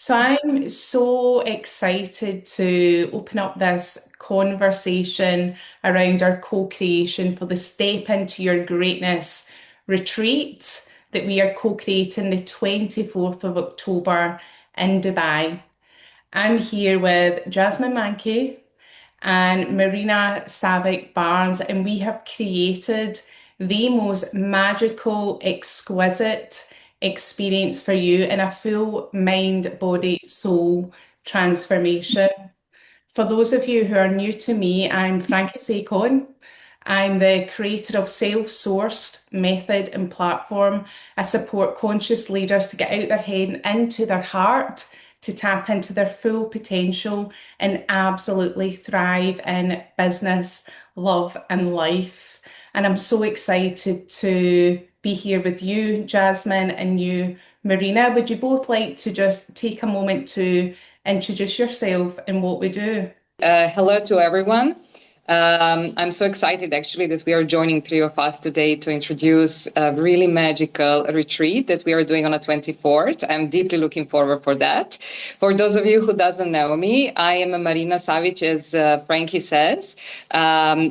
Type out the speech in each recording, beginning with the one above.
So I'm so excited to open up this conversation around our co-creation for the Step Into Your Greatness retreat that we are co-creating the 24th of October in Dubai. I'm here with Jasmin Manke and Marina Savic Barnes, and we have created the most magical, exquisite experience for you in a full mind, body, soul transformation. For those of you who are new to me, I'm Frankie Sekhon. I'm the creator of Self-Sourced Method and Platform. I support conscious leaders to get out their head and into their heart, to tap into their full potential and absolutely thrive in business, love, and life. And I'm so excited to be here with you, Jasmine, and you, Marina. Would you both like to just take a moment to introduce yourself and what we do? Hello to everyone. I'm so excited actually that we are joining three of us today to introduce a really magical retreat that we are doing on the 24th. I'm deeply looking forward for that. For those of you who doesn't know me, I am a Marina Savic, as Frankie says,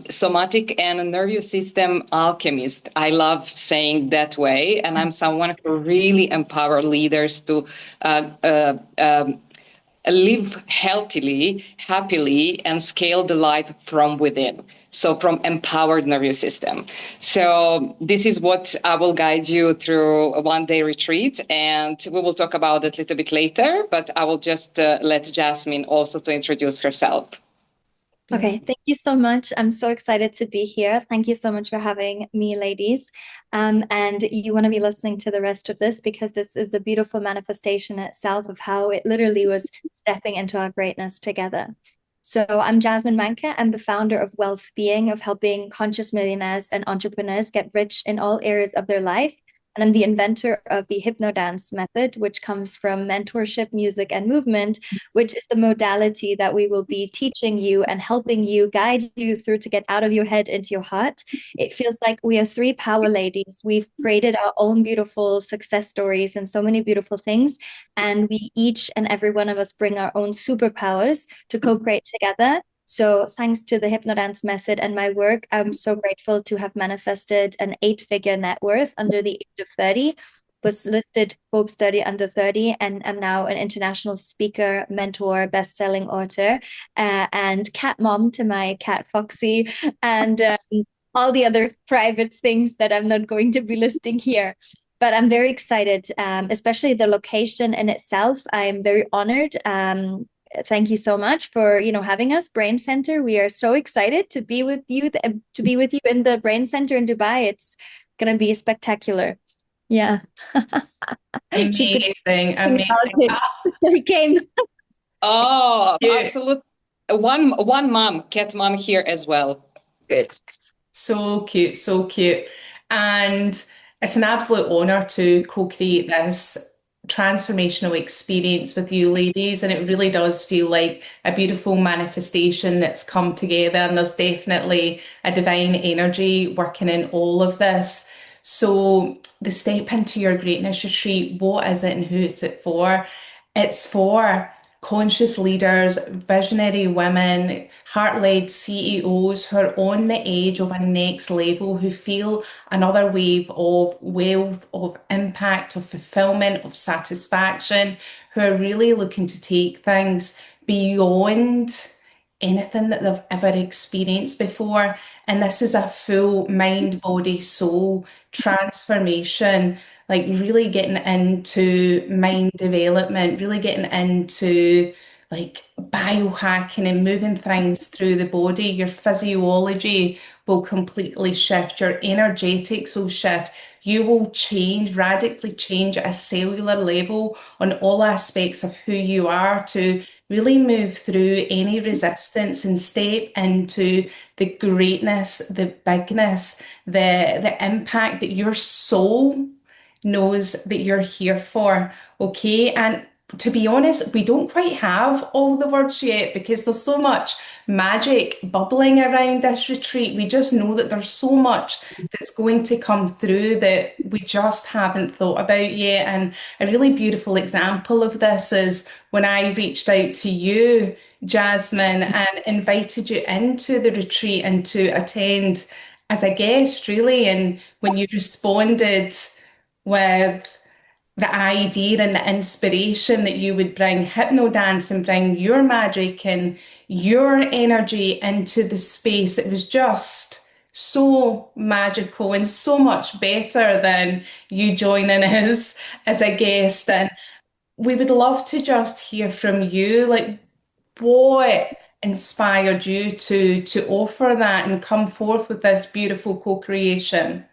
somatic and nervous system alchemist. I love saying that way, and I'm someone who really empower leaders to live healthily, happily, and scale the life from within. So from empowered nervous system. So this is what I will guide you through a 1 day retreat, and we will talk about it a little bit later, but I will just let Jasmine also to introduce herself. Okay, thank you so much. I'm so excited to be here. Thank you so much for having me, ladies. And you want to be listening to the rest of this because this is a beautiful manifestation itself of how it literally was stepping into our greatness together. So I'm Jasmin Manke. I'm the founder of Wealth Being, of helping conscious millionaires and entrepreneurs get rich in all areas of their life. And I'm the inventor of the Hypnodance method, which comes from mentorship, music, and movement, which is the modality that we will be teaching you and helping you guide you through to get out of your head into your heart. It feels like we are three power ladies. We've created our own beautiful success stories and so many beautiful things. And we each and every one of us bring our own superpowers to co-create together. So thanks to the Hypnodance method and my work, I'm so grateful to have manifested an 8-figure net worth under the age of 30, was listed Forbes 30 under 30, and I'm now an international speaker, mentor, best-selling author, and cat mom to my cat Foxy, and all the other private things that I'm not going to be listing here. But I'm very excited, especially the location in itself. I'm very honored. Thank you so much for having us, Brain Center. We are so excited to be with you in the Brain Center in Dubai. It's gonna be spectacular. Yeah. Amazing, amazing. He came. Oh, absolutely. One mom, cat mom here as well. Good. So cute, so cute. And it's an absolute honor to co-create this transformational experience with you ladies. And it really does feel like a beautiful manifestation that's come together. And there's definitely a divine energy working in all of this. So the Step Into Your Greatness retreat, what is it and who is it for? It's for conscious leaders, visionary women, heart-led CEOs who are on the edge of a next level, who feel another wave of wealth, of impact, of fulfillment, of satisfaction, who are really looking to take things beyond anything that they've ever experienced before. And this is a full mind, body, soul transformation, like really getting into mind development, really getting into like biohacking and moving things through the body. Your physiology will completely shift, your energetics will shift. You will change, radically change at a cellular level on all aspects of who you are to really move through any resistance and step into the greatness, the bigness, the impact that your soul knows that you're here for. Okay. And to be honest, we don't quite have all the words yet because there's so much magic bubbling around this retreat. We just know that there's so much that's going to come through that we just haven't thought about yet. And a really beautiful example of this is when I reached out to you, Jasmine, and invited you into the retreat and to attend as a guest, really. And when you responded with the idea and the inspiration that you would bring Hypnodance and bring your magic and your energy into the space. It was just so magical and so much better than you joining us as a guest. And we would love to just hear from you, like what inspired you to offer that and come forth with this beautiful co-creation.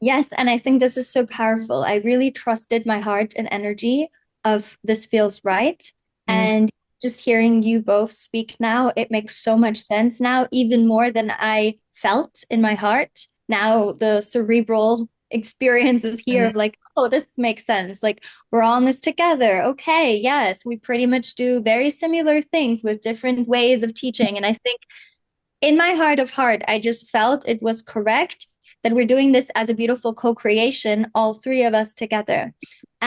Yes, and I think this is so powerful. I really trusted my heart and energy of this feels right. Mm. And just hearing you both speak now, it makes so much sense now, even more than I felt in my heart. Now the cerebral experience is here of like, oh, this makes sense. Like we're on this together. Okay, yes, we pretty much do very similar things with different ways of teaching. And I think in my heart of heart, I just felt it was correct that we're doing this as a beautiful co-creation, all three of us together.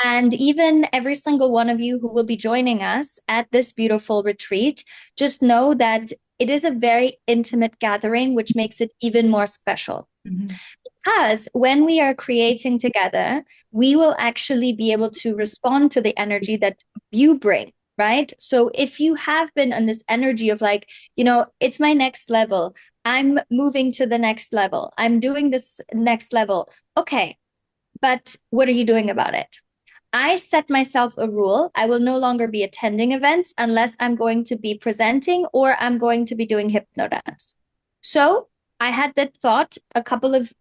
And even every single one of you who will be joining us at this beautiful retreat, just know that it is a very intimate gathering, which makes it even more special. Mhm. Because when we are creating together, we will actually be able to respond to the energy that you bring, right? So if you have been on this energy of like, it's my next level, I'm moving to the next level, I'm doing this next level. Okay, but what are you doing about it? I set myself a rule. I will no longer be attending events unless I'm going to be presenting or I'm going to be doing Hypnodance. So I had that thought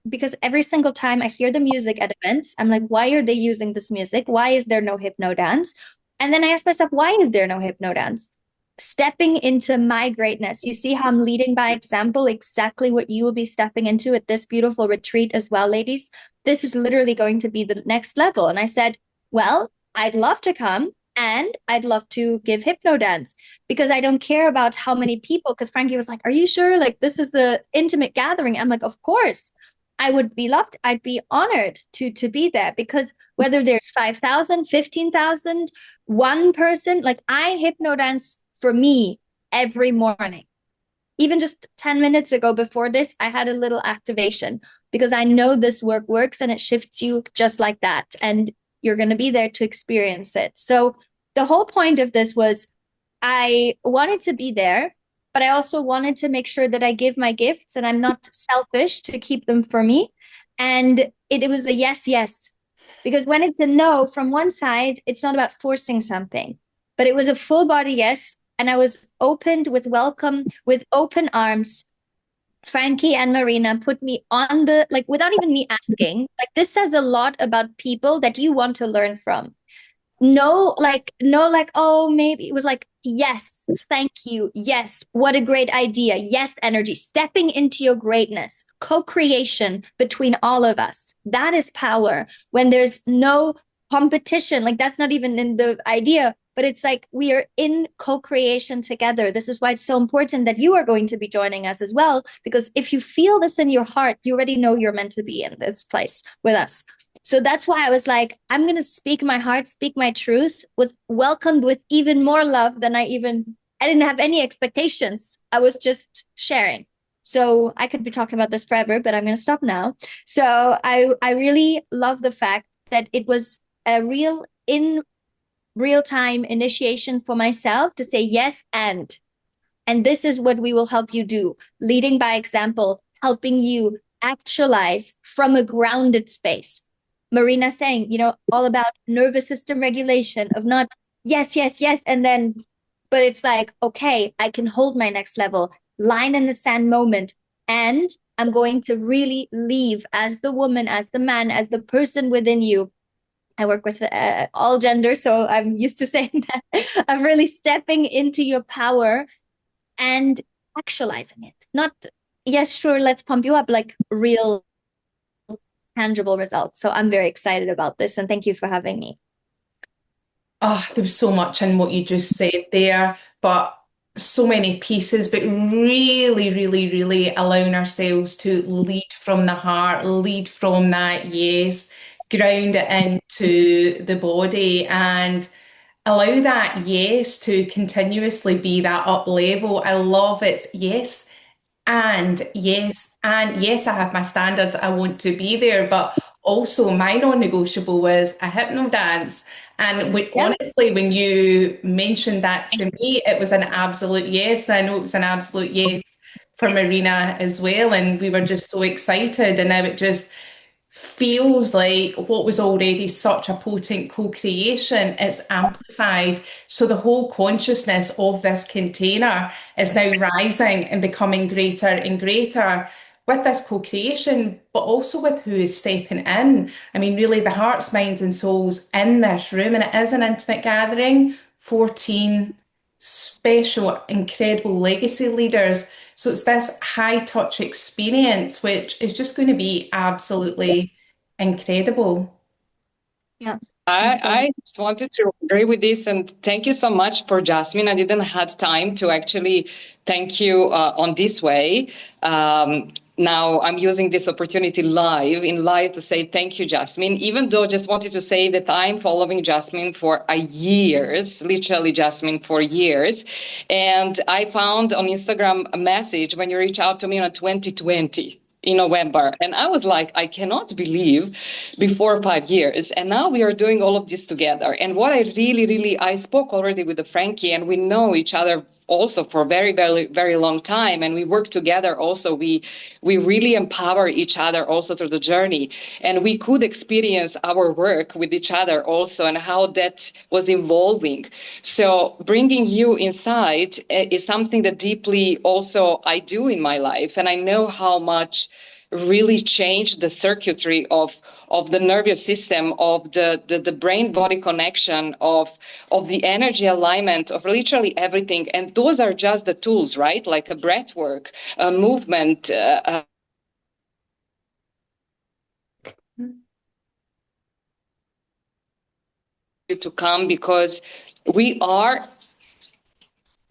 because every single time I hear the music at events, I'm like, why are they using this music? Why is there no Hypnodance? And then I ask myself, why is there no Hypnodance? Stepping into my greatness. You see how I'm leading by example, exactly what you will be stepping into at this beautiful retreat as well, ladies. This is literally going to be the next level. And I said, well, I'd love to come and I'd love to give Hypnodance because I don't care about how many people. Because Frankie was like, are you sure? Like, this is the intimate gathering. I'm like, of course. I would be loved. I'd be honored to be there because whether there's 5,000, 15,000, one person, like I Hypnodance for me every morning. Even just 10 minutes ago before this, I had a little activation because I know this work works and it shifts you just like that. And you're going to be there to experience it. So the whole point of this was I wanted to be there, but I also wanted to make sure that I give my gifts and I'm not selfish to keep them for me. And it was a yes, yes. Because when it's a no from one side, it's not about forcing something, but it was a full body yes. And I was opened with welcome, with open arms. Frankie and Marina put me on like, without even me asking, like, this says a lot about people that you want to learn from. No, like, oh, maybe it was like, yes, thank you. Yes, what a great idea. Yes, energy, stepping into your greatness, co-creation between all of us. That is power when there's no competition. Like, that's not even in the idea, but it's like we are in co-creation together. This is why it's so important that you are going to be joining us as well, because if you feel this in your heart, you already know you're meant to be in this place with us. So that's why I was like, I'm going to speak my heart, speak my truth, was welcomed with even more love than I didn't have any expectations. I was just sharing. So I could be talking about this forever, but I'm going to stop now. So I really love the fact that it was a real time initiation for myself to say yes and this is what we will help you do, leading by example, helping you actualize from a grounded space. Marina saying, all about nervous system regulation of not yes, yes, yes. And then, but it's like, okay, I can hold my next level, line in the sand moment. And I'm going to really leave as the woman, as the man, as the person within you. I work with all genders, so I'm used to saying that. I'm really stepping into your power and actualizing it. Not, yes, sure, let's pump you up, like real tangible results. So I'm very excited about this and thank you for having me. Oh, there was so much in what you just said there, but so many pieces, but really, really, really allowing ourselves to lead from the heart, lead from that yes, ground it into the body, and allow that yes to continuously be that up level. I love it. And yes, I have my standards. I want to be there, but also my non-negotiable was a hypno dance. And Yeah. honestly, when you mentioned that to me, it was an absolute yes. I know it was an absolute yes for Marina as well. And we were just so excited. And now it just feels like what was already such a potent co-creation is amplified. So the whole consciousness of this container is now rising and becoming greater and greater with this co-creation, but also with who is stepping in. I mean, really, the hearts, minds, and souls in this room, and it is an intimate gathering, 14 special, incredible legacy leaders. So it's this high touch experience, which is just going to be absolutely incredible. Yeah. I'm so I just wanted to agree with this and thank you so much for Jasmine. I didn't have time to actually thank you on this way. Now I'm using this opportunity in live to say thank you, Jasmine, even though just wanted to say that I'm following Jasmine for years, literally Jasmine for years. And I found on Instagram a message when you reach out to me on 2020 in November. And I was like, I cannot believe before 5 years. And now we are doing all of this together. And what I really, really, I spoke already with the Frankie and we know each other also for a very, very, very long time. And we work together also. We really empower each other also through the journey. And we could experience our work with each other also and how that was evolving. So bringing you inside is something that deeply also I do in my life. And I know how much really changed the circuitry of the nervous system, of the brain body connection, of the energy alignment, of literally everything. And those are just the tools, right? Like a breath work, a movement, to come because we are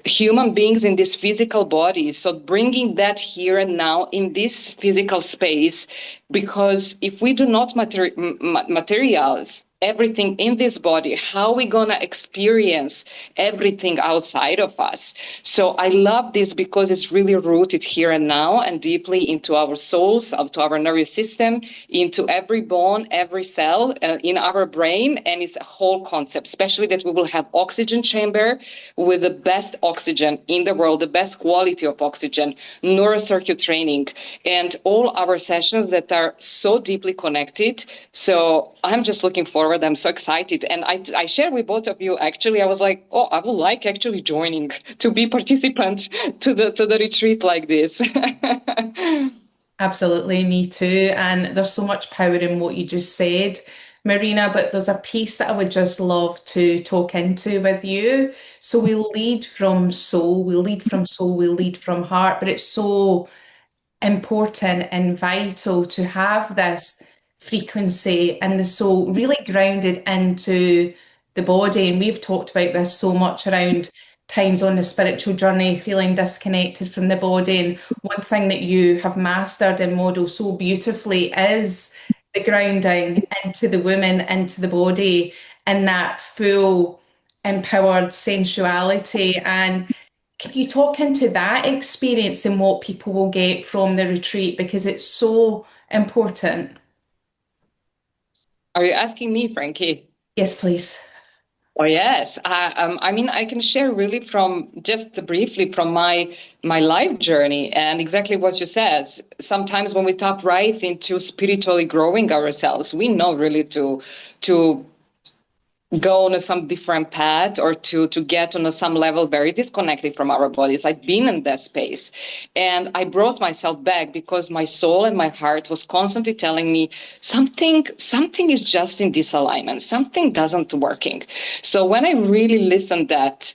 human beings in this physical body. So bringing that here and now in this physical space, because if we do not materialize everything in this body, how are we going to experience everything outside of us? So I love this because it's really rooted here and now and deeply into our souls, to our nervous system, into every bone, every cell in our brain. And it's a whole concept, especially that we will have oxygen chamber with the best oxygen in the world, the best quality of oxygen, neurocircuit training, and all our sessions that are so deeply connected. So I'm just looking forward. I'm so excited. And I share with both of you, actually, I was like, oh, I would like actually joining to be participant to the retreat like this. Absolutely, me too. And there's so much power in what you just said, Marina, but there's a piece that I would just love to talk into with you. So we lead from soul, we lead from soul, we lead from heart, but it's so important and vital to have this frequency and the soul really grounded into the body. And we've talked about this so much around times on the spiritual journey, feeling disconnected from the body. And one thing that you have mastered and modeled so beautifully is the grounding into the woman, into the body, and that full empowered sensuality. And can you talk into that experience and what people will get from the retreat? Because it's so important. Are you asking me, Frankie? Yes, please. Oh yes, I mean I can share really from just briefly from my life journey and exactly what you said. Sometimes when we tap right into spiritually growing ourselves, we know really to go on some different path or to get on some level very disconnected from our bodies. I've been in that space and I brought myself back because my soul and my heart was constantly telling me something is just in disalignment, something doesn't working. So when I really listened that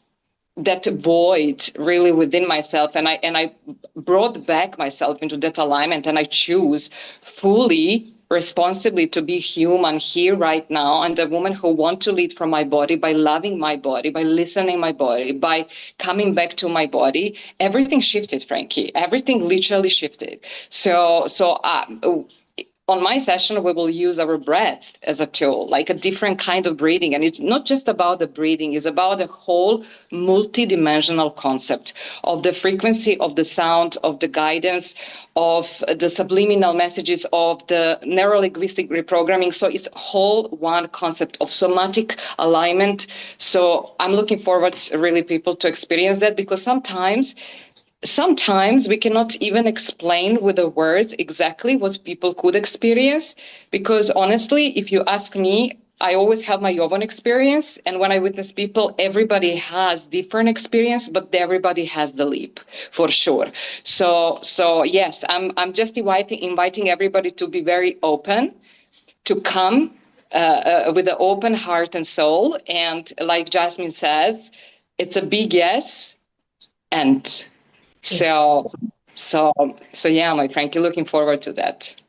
void really within myself and I brought back myself into that alignment and I choose fully responsibly to be human here right now, and a woman who want to lead from my body by loving my body, by listening my body, by coming back to my body, everything shifted, Frankie. Everything literally shifted. On my session, we will use our breath as a tool, like a different kind of breathing. And it's not just about the breathing, it's about the whole multi-dimensional concept of the frequency of the sound, of the guidance, of the subliminal messages, of the neuro-linguistic reprogramming. So it's whole one concept of somatic alignment. So I'm looking forward, really, people to experience that, because sometimes we cannot even explain with the words exactly what people could experience, because honestly, if you ask me, I always have my own experience, and when I witness people, everybody has different experience, but everybody has the leap for sure. So yes, I'm just inviting everybody to be very open, to come with an open heart and soul, and like Jasmin says, it's a big yes. And so, yeah, my Frankie, looking forward to that.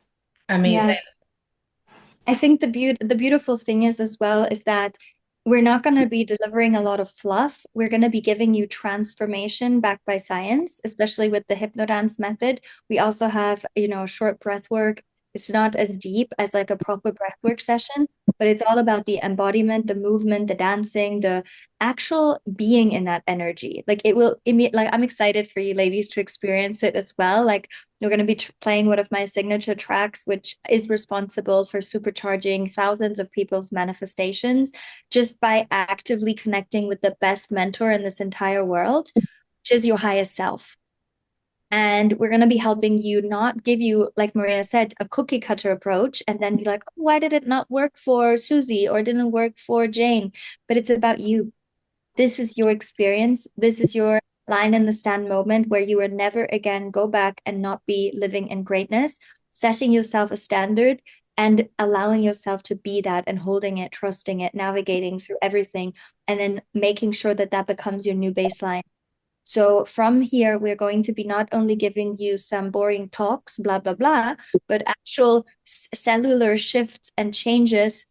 Amazing. Yes. I think the beautiful thing is as well is that we're not going to be delivering a lot of fluff. We're going to be giving you transformation backed by science, especially with the Hypnodance method. We also have, short breath work. It's not as deep as like a proper breath work session, but it's all about the embodiment, the movement, the dancing, the actual being in that energy. Like it will like I'm excited for you ladies to experience it as well. Like we're going to be playing one of my signature tracks, which is responsible for supercharging thousands of people's manifestations just by actively connecting with the best mentor in this entire world, which is your highest self. And we're going to be helping you not give you, like Marina said, a cookie cutter approach and then be like, oh, why did it not work for Susie or didn't work for Jane? But it's about you. This is your experience. This is your line in the stand moment where you will never again go back and not be living in greatness, setting yourself a standard and allowing yourself to be that and holding it, trusting it, navigating through everything, and then making sure that that becomes your new baseline. So from here, we're going to be not only giving you some boring talks, blah, blah, blah, but actual cellular shifts and changes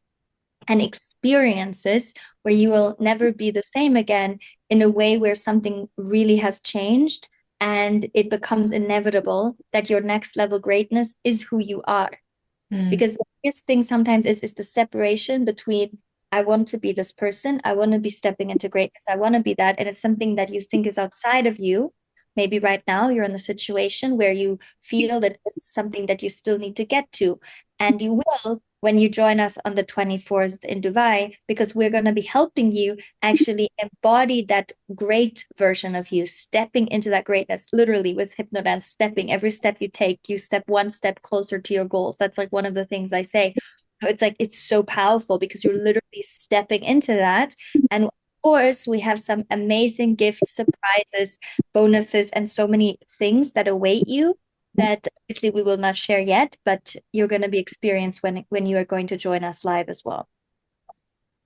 and experiences where you will never be the same again in a way where something really has changed and it becomes inevitable that your next level greatness is who you are. Because the biggest thing sometimes is the separation between I want to be this person, I want to be stepping into greatness, I want to be that, and it's something that you think is outside of you. Maybe right now you're in a situation where you feel that it's something that you still need to get to, and you will when you join us on the 24th in Dubai, because we're going to be helping you actually embody that great version of you, stepping into that greatness, literally with Hypnodance, stepping every step you take, you step one step closer to your goals. That's like one of the things I say. It's like, it's so powerful because you're literally stepping into that. And of course, we have some amazing gifts, surprises, bonuses, and so many things that await you that obviously we will not share yet, but you're going to be experienced when you are going to join us live as well.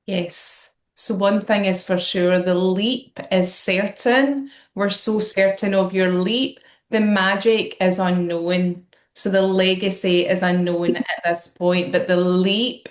Yes. So one thing is for sure, the leap is certain. We're so certain of your leap. The magic is unknown. So the legacy is unknown at this point, but the leap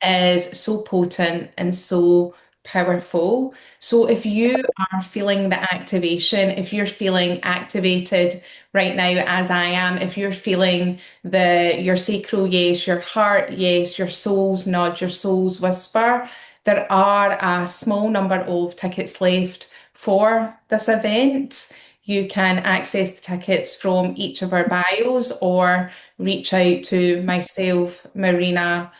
is so potent and so powerful. So if you are feeling the activation, if you're feeling activated right now, as I am, if you're feeling your sacral yes, your heart yes, your soul's nudge, your soul's whisper, there are a small number of tickets left for this event. You can access the tickets from each of our bios or reach out to myself, Marina,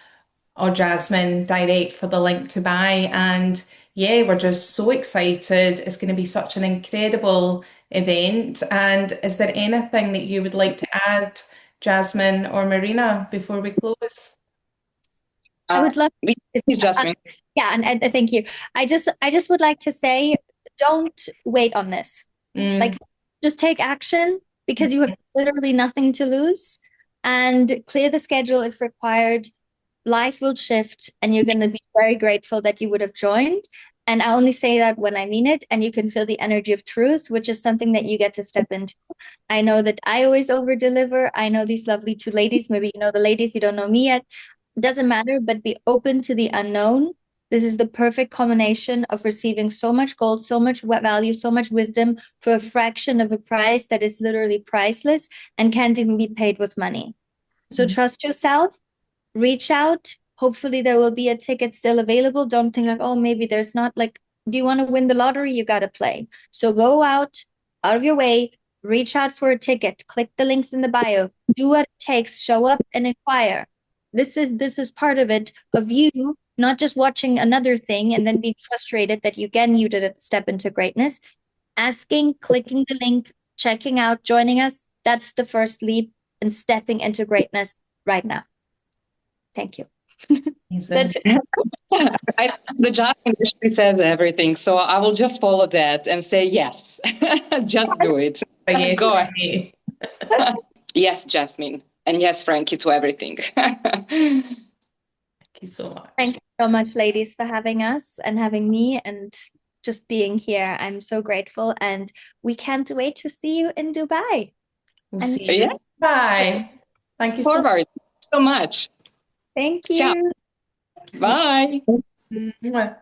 or Jasmin direct for the link to buy. And yeah, we're just so excited. It's going to be such an incredible event. And is there anything that you would like to add, Jasmin or Marina, before we close? I would love Jasmin. Yeah, and thank you. I just would like to say, don't wait on this. Like, just take action because you have literally nothing to lose, and clear the schedule if required. Life will shift, and you're going to be very grateful that you would have joined. And I only say that when I mean it, and you can feel the energy of truth, which is something that you get to step into. I know that I always over deliver. I know these lovely two ladies. Maybe you know the ladies, you don't know me yet. Doesn't matter, but be open to the unknown. This is the perfect combination of receiving so much gold, so much value, so much wisdom for a fraction of a price that is literally priceless and can't even be paid with money. So trust yourself, reach out. Hopefully there will be a ticket still available. Don't think like, oh, maybe there's not. Like, do you want to win the lottery? You got to play. So go out of your way, reach out for a ticket, click the links in the bio, do what it takes, show up and inquire. This is part of it, of you not just watching another thing and then being frustrated that you didn't step into greatness. Asking, clicking the link, checking out, joining us, that's the first leap in stepping into greatness right now. Thank you. That's it. The Jasmin actually says everything, so I will just follow that and say yes. Just do it. Yes, Go ahead. Yes, Jasmin. And yes, Frankie, to everything. Thank you so much. Thank you so much, ladies, for having us and having me and just being here. I'm so grateful, and we can't wait to see you in Dubai. We'll see you. Bye. Thank you so much. Thank you. Ciao. Bye. Mwah.